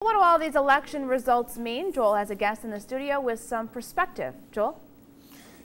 What do all these election results mean? Joel has a guest in the studio with some perspective. Joel?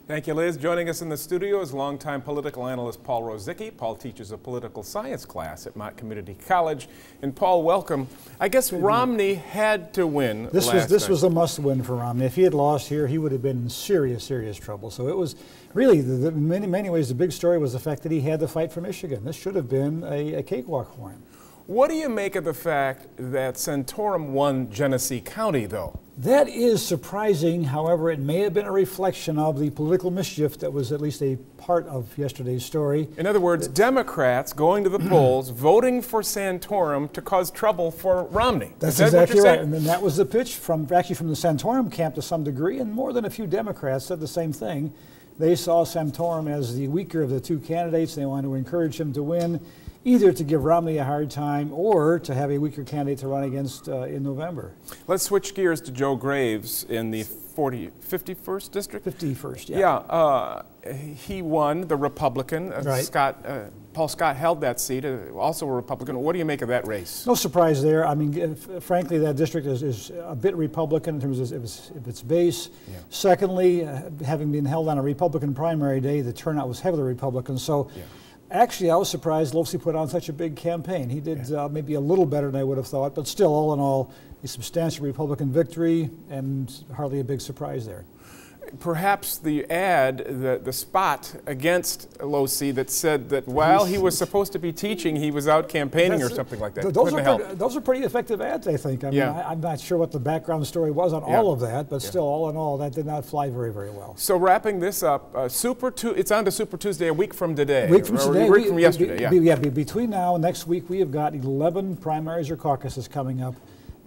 Thank you, Liz. Joining us in the studio is longtime political analyst Paul Rozycki. Paul teaches a political science class at Mott Community College. And Paul, welcome. I guess Romney had to win This was a must-win for Romney. If he had lost here, he would have been in serious trouble. So it was really, in many ways, the big story was the fact that he had to fight for Michigan. This should have been a cakewalk for him. What do you make of the fact that Santorum won Genesee County, though? That is surprising. However, it may have been a reflection of the political mischief that was at least a part of yesterday's story. In other words, Democrats going to the polls, voting for Santorum to cause trouble for Romney. That's exactly right. And then that was the pitch actually from the Santorum camp to some degree, and more than a few Democrats said the same thing. They saw Santorum as the weaker of the two candidates. They wanted to encourage him to win, either to give Romney a hard time or to have a weaker candidate to run against in November. Let's switch gears to Joe Graves in the 51st district? 51st, yeah. Yeah, he won, the Republican. Right. Paul Scott held that seat, also a Republican. What do you make of that race? No surprise there. I mean, frankly, that district is a bit Republican in terms of its base. Yeah. Secondly, having been held on a Republican primary day, the turnout was heavily Republican. So. Yeah. Actually, I was surprised Losey put on such a big campaign. He did maybe a little better than I would have thought, but still, all in all, a substantial Republican victory and hardly a big surprise there. Perhaps the ad, the spot against Losey that said that while he was supposed to be teaching, he was out campaigning or something like that. Those are pretty effective ads, I think. I mean, I'm not sure what the background story was on all of that, but still, all in all, that did not fly very well. So wrapping this up, it's on to Super Tuesday a week from today. A week from today. A week from yesterday, between now and next week, we have got 11 primaries or caucuses coming up.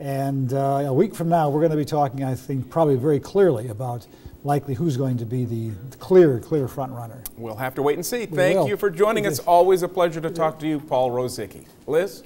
And a week from now, we're going to be talking, I think, probably very clearly about likely who's going to be the clear front runner. We'll have to wait and see. Thank you for joining us. Always a pleasure to talk to you, Paul Rozycki. Liz?